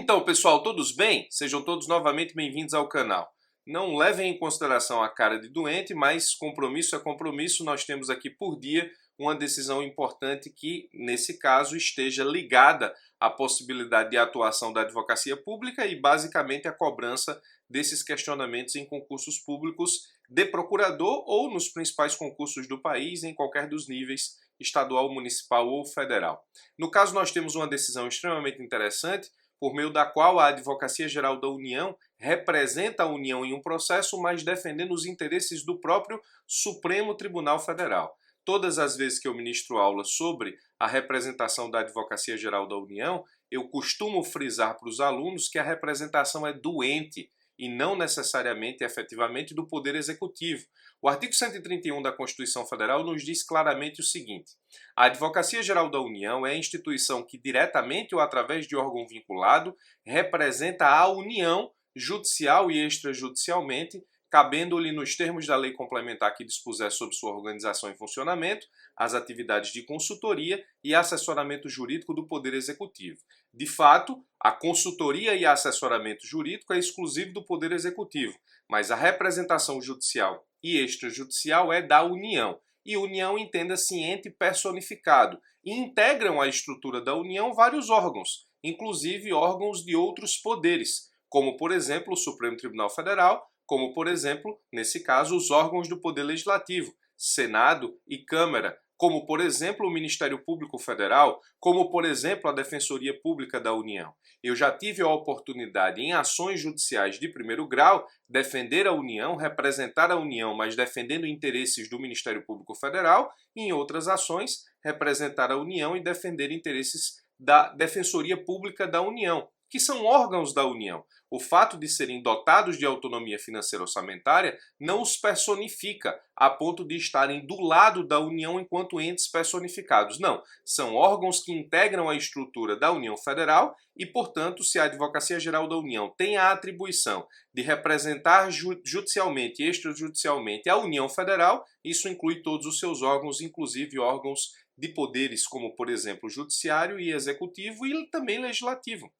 Então, pessoal, todos bem? Sejam todos novamente bem-vindos ao canal. Não levem em consideração a cara de doente, mas compromisso é compromisso. Nós temos aqui por dia uma decisão importante que, nesse caso, esteja ligada à possibilidade de atuação da advocacia pública e, basicamente, a cobrança desses questionamentos em concursos públicos de procurador ou nos principais concursos do país, em qualquer dos níveis, estadual, municipal ou federal. No caso, nós temos uma decisão extremamente interessante, por meio da qual a Advocacia Geral da União representa a União em um processo, mas defendendo os interesses do próprio Supremo Tribunal Federal. Todas as vezes que eu ministro aula sobre a representação da Advocacia Geral da União, eu costumo frisar para os alunos que a representação é do ente e não necessariamente e efetivamente do Poder Executivo. O artigo 131 da Constituição Federal nos diz claramente o seguinte: a Advocacia Geral da União é a instituição que, diretamente ou através de órgão vinculado, representa a União judicial e extrajudicialmente, cabendo-lhe, nos termos da lei complementar que dispuser sobre sua organização e funcionamento, as atividades de consultoria e assessoramento jurídico do Poder Executivo. De fato, a consultoria e assessoramento jurídico é exclusivo do Poder Executivo, mas a representação judicial e extrajudicial é da União. E União entenda-se ente personificado, e integram a estrutura da União vários órgãos, inclusive órgãos de outros poderes, como, por exemplo, o Supremo Tribunal Federal, como, por exemplo, nesse caso, os órgãos do Poder Legislativo, Senado e Câmara, como, por exemplo, o Ministério Público Federal, como, por exemplo, a Defensoria Pública da União. Eu já tive a oportunidade, em ações judiciais de primeiro grau, defender a União, representar a União, mas defendendo interesses do Ministério Público Federal, e em outras ações, representar a União e defender interesses da Defensoria Pública da União, que são órgãos da União. O fato de serem dotados de autonomia financeira orçamentária não os personifica a ponto de estarem do lado da União enquanto entes personificados. Não, são órgãos que integram a estrutura da União Federal e, portanto, se a Advocacia Geral da União tem a atribuição de representar judicialmente e extrajudicialmente a União Federal, isso inclui todos os seus órgãos, inclusive órgãos de poderes como, por exemplo, judiciário e executivo e também legislativo.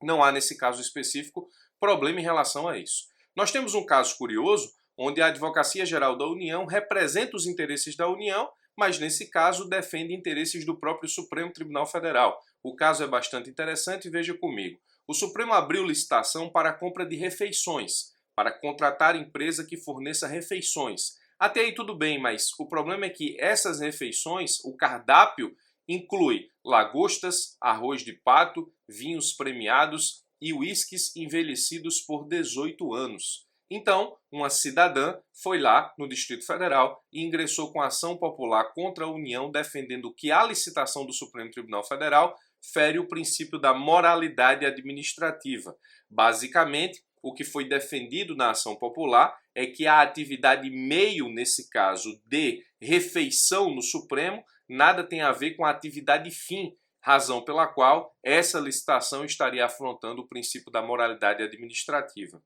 Não há, nesse caso específico, problema em relação a isso. Nós temos um caso curioso, onde a Advocacia Geral da União representa os interesses da União, mas nesse caso defende interesses do próprio Supremo Tribunal Federal. O caso é bastante interessante, veja comigo. O Supremo abriu licitação para a compra de refeições, para contratar empresa que forneça refeições. Até aí tudo bem, mas o problema é que essas refeições, o cardápio, inclui lagostas, arroz de pato, vinhos premiados e uísques envelhecidos por 18 anos. Então, uma cidadã foi lá no Distrito Federal e ingressou com ação popular contra a União, defendendo que a licitação do Supremo Tribunal Federal fere o princípio da moralidade administrativa. Basicamente, o que foi defendido na ação popular é que a atividade meio, nesse caso, de refeição no Supremo, nada tem a ver com a atividade fim, razão pela qual essa licitação estaria afrontando o princípio da moralidade administrativa.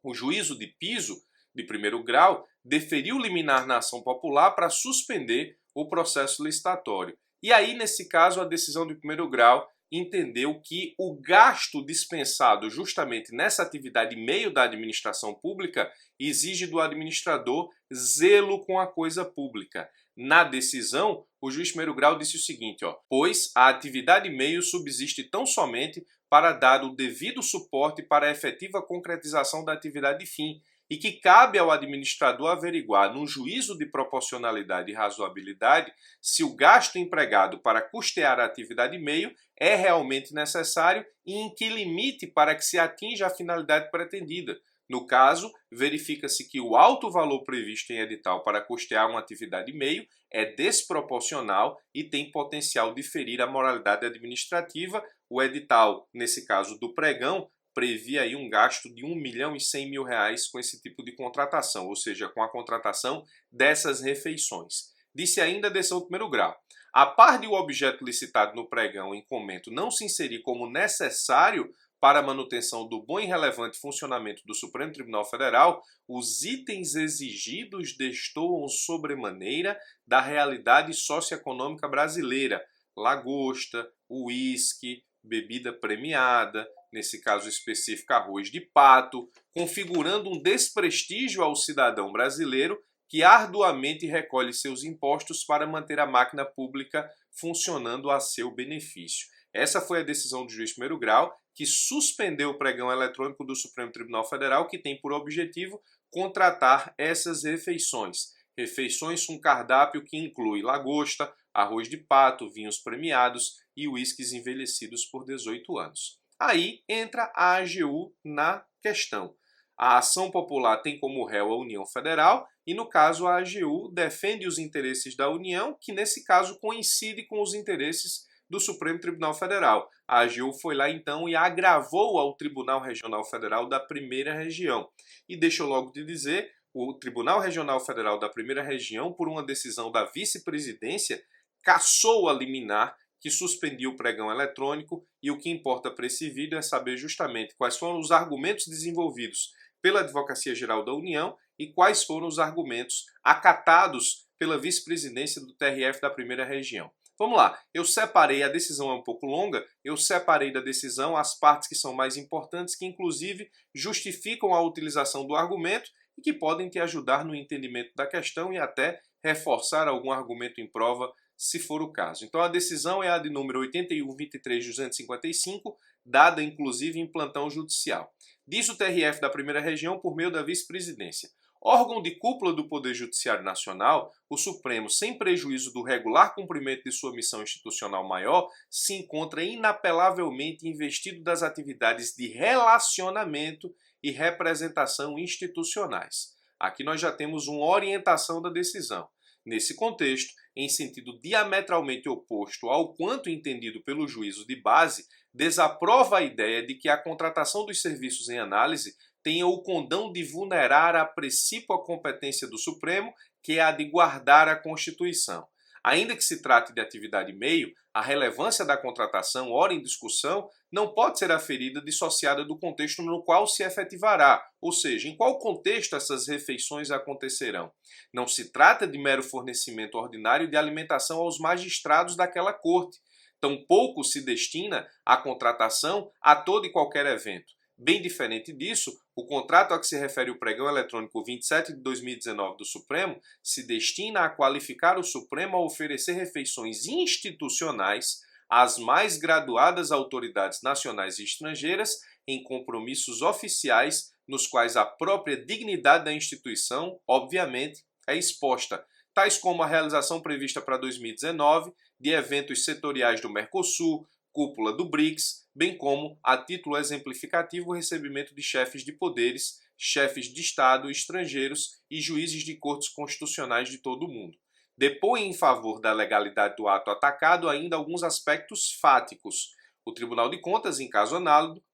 O juízo de piso, de primeiro grau, deferiu liminar na ação popular para suspender o processo licitatório. E aí, nesse caso, a decisão de primeiro grau entendeu que o gasto dispensado justamente nessa atividade meio da administração pública exige do administrador zelo com a coisa pública. Na decisão, o juiz de primeiro grau disse o seguinte, pois a atividade meio subsiste tão somente para dar o devido suporte para a efetiva concretização da atividade fim, e que cabe ao administrador averiguar, num juízo de proporcionalidade e razoabilidade, se o gasto empregado para custear a atividade meio é realmente necessário e em que limite para que se atinja a finalidade pretendida. No caso, verifica-se que o alto valor previsto em edital para custear uma atividade meio é desproporcional e tem potencial de ferir a moralidade administrativa. O edital, nesse caso do pregão, previa aí um gasto de R$1.100.000 com esse tipo de contratação, ou seja, com a contratação dessas refeições. Disse ainda a decisão do primeiro grau: a par de o objeto licitado no pregão em comento não se inserir como necessário para a manutenção do bom e relevante funcionamento do Supremo Tribunal Federal, os itens exigidos destoam sobremaneira da realidade socioeconômica brasileira: lagosta, uísque, bebida premiada, nesse caso específico arroz de pato, configurando um desprestígio ao cidadão brasileiro que arduamente recolhe seus impostos para manter a máquina pública funcionando a seu benefício. Essa foi a decisão do juiz de primeiro grau, que suspendeu o pregão eletrônico do Supremo Tribunal Federal, que tem por objetivo contratar essas refeições. Refeições com cardápio que inclui lagosta, arroz de pato, vinhos premiados e uísques envelhecidos por 18 anos. Aí entra a AGU na questão. A ação popular tem como réu a União Federal e, no caso, a AGU defende os interesses da União, que nesse caso coincide com os interesses do Supremo Tribunal Federal. A AGU foi lá então e agravou ao Tribunal Regional Federal da Primeira Região. E deixa eu logo te dizer, o Tribunal Regional Federal da Primeira Região, por uma decisão da vice-presidência, cassou a liminar que suspendiu o pregão eletrônico, e o que importa para esse vídeo é saber justamente quais foram os argumentos desenvolvidos pela Advocacia Geral da União e quais foram os argumentos acatados pela vice-presidência do TRF da Primeira Região. Vamos lá, eu separei, a decisão é um pouco longa, eu separei da decisão as partes que são mais importantes, que inclusive justificam a utilização do argumento e que podem te ajudar no entendimento da questão e até reforçar algum argumento em prova, se for o caso. Então a decisão é a de número 81.23.255, dada inclusive em plantão judicial. Diz o TRF da Primeira Região por meio da vice-presidência: órgão de cúpula do Poder Judiciário Nacional, o Supremo, sem prejuízo do regular cumprimento de sua missão institucional maior, se encontra inapelavelmente investido das atividades de relacionamento e representação institucionais. Aqui nós já temos uma orientação da decisão. Nesse contexto, em sentido diametralmente oposto ao quanto entendido pelo juízo de base, desaprova a ideia de que a contratação dos serviços em análise tenha o condão de vulnerar a precípua competência do Supremo, que é a de guardar a Constituição. Ainda que se trate de atividade meio, a relevância da contratação, ora em discussão, não pode ser aferida dissociada do contexto no qual se efetivará, ou seja, em qual contexto essas refeições acontecerão. Não se trata de mero fornecimento ordinário de alimentação aos magistrados daquela corte. Tampouco se destina a contratação a todo e qualquer evento. Bem diferente disso, o contrato a que se refere o pregão eletrônico 27 de 2019 do Supremo se destina a qualificar o Supremo a oferecer refeições institucionais às mais graduadas autoridades nacionais e estrangeiras em compromissos oficiais nos quais a própria dignidade da instituição, obviamente, é exposta, tais como a realização prevista para 2019 de eventos setoriais do Mercosul, cúpula do BRICS, bem como, a título exemplificativo, o recebimento de chefes de poderes, chefes de Estado estrangeiros e juízes de cortes constitucionais de todo o mundo. Depõe em favor da legalidade do ato atacado ainda alguns aspectos fáticos. O Tribunal de Contas, em caso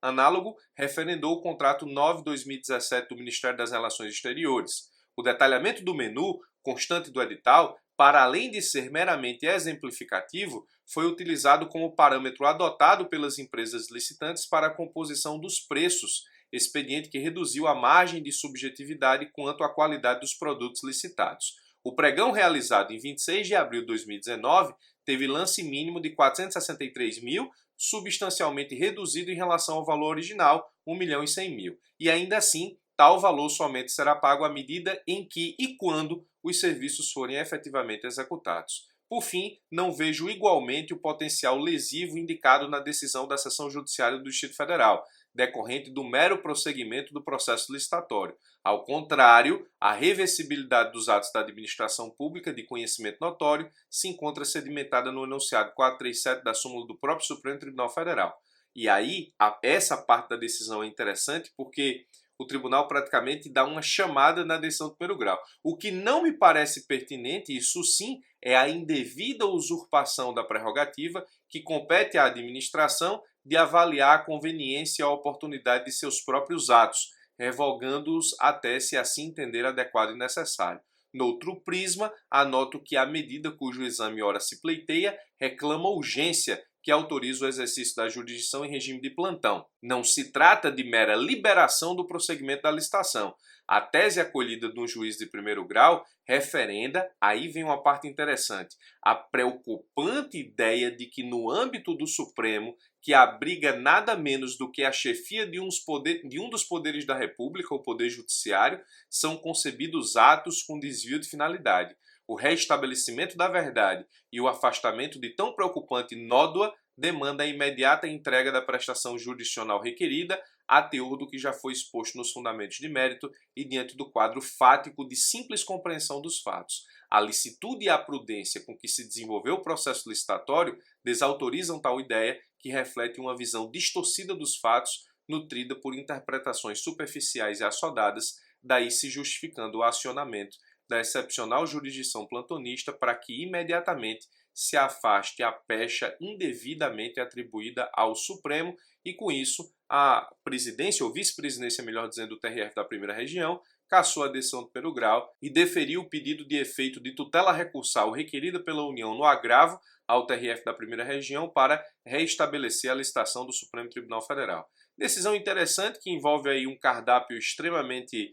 análogo, referendou o contrato 9/2017 do Ministério das Relações Exteriores. O detalhamento do menu, constante do edital, para além de ser meramente exemplificativo, foi utilizado como parâmetro adotado pelas empresas licitantes para a composição dos preços, expediente que reduziu a margem de subjetividade quanto à qualidade dos produtos licitados. O pregão realizado em 26 de abril de 2019 teve lance mínimo de 463 mil, substancialmente reduzido em relação ao valor original, 1.100.000. E ainda assim, tal valor somente será pago à medida em que e quando os serviços forem efetivamente executados. Por fim, não vejo igualmente o potencial lesivo indicado na decisão da Seção Judiciária do Distrito Federal, decorrente do mero prosseguimento do processo licitatório. Ao contrário, a reversibilidade dos atos da administração pública de conhecimento notório se encontra sedimentada no enunciado 437 da súmula do próprio Supremo Tribunal Federal. E aí, essa parte da decisão é interessante porque o tribunal praticamente dá uma chamada na decisão do primeiro grau. O que não me parece pertinente, isso sim, é a indevida usurpação da prerrogativa que compete à administração de avaliar a conveniência e a oportunidade de seus próprios atos, revogando-os até se assim entender adequado e necessário. Noutro prisma, anoto que a medida cujo exame ora se pleiteia reclama urgência, que autoriza o exercício da jurisdição em regime de plantão. Não se trata de mera liberação do prosseguimento da licitação. A tese acolhida no juiz de primeiro grau referenda, aí vem uma parte interessante, a preocupante ideia de que no âmbito do Supremo, que abriga nada menos do que a chefia de um dos poderes da República, o Poder Judiciário, são concebidos atos com desvio de finalidade. O restabelecimento da verdade e o afastamento de tão preocupante nódoa demanda a imediata entrega da prestação jurisdicional requerida, a teor do que já foi exposto nos fundamentos de mérito e diante do quadro fático de simples compreensão dos fatos. A licitude e a prudência com que se desenvolveu o processo licitatório desautorizam tal ideia, que reflete uma visão distorcida dos fatos, nutrida por interpretações superficiais e assodadas, daí se justificando o acionamento da excepcional jurisdição plantonista para que imediatamente se afaste a pecha indevidamente atribuída ao Supremo e, com isso, a presidência ou vice-presidência, melhor dizendo, do TRF da primeira região, cassou a decisão do primeiro grau e deferiu o pedido de efeito de tutela recursal requerida pela União no agravo ao TRF da primeira região para reestabelecer a licitação do Supremo Tribunal Federal. Decisão interessante que envolve aí um cardápio extremamente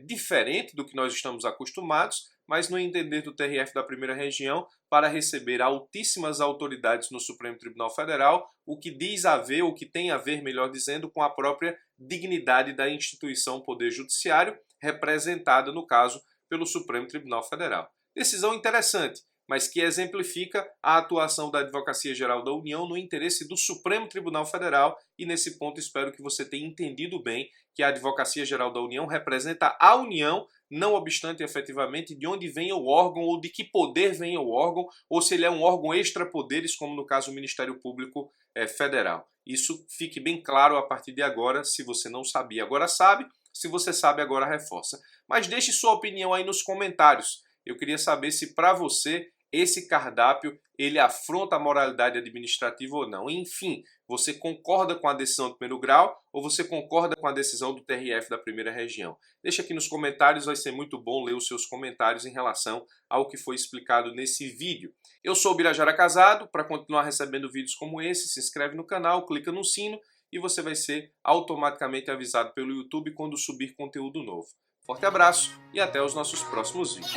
diferente do que nós estamos acostumados, mas no entender do TRF da primeira região, para receber altíssimas autoridades no Supremo Tribunal Federal, o que diz a ver, o que tem a ver, melhor dizendo, com a própria dignidade da instituição Poder Judiciário, representada, no caso, pelo Supremo Tribunal Federal. Decisão interessante, mas que exemplifica a atuação da Advocacia Geral da União no interesse do Supremo Tribunal Federal, e nesse ponto espero que você tenha entendido bem que a Advocacia Geral da União representa a União, não obstante efetivamente de onde venha o órgão ou de que poder venha o órgão, ou se ele é um órgão extra-poderes, como no caso o Ministério Público Federal. Isso fique bem claro a partir de agora. Se você não sabia, agora sabe. Se você sabe, agora reforça. Mas deixe sua opinião aí nos comentários. Eu queria saber se para você esse cardápio ele afronta a moralidade administrativa ou não. Enfim, você concorda com a decisão do primeiro grau ou você concorda com a decisão do TRF da primeira região? Deixa aqui nos comentários, vai ser muito bom ler os seus comentários em relação ao que foi explicado nesse vídeo. Eu sou o Birajara Casado. Para continuar recebendo vídeos como esse, se inscreve no canal, clica no sino e você vai ser automaticamente avisado pelo YouTube quando subir conteúdo novo. Forte abraço e até os nossos próximos vídeos.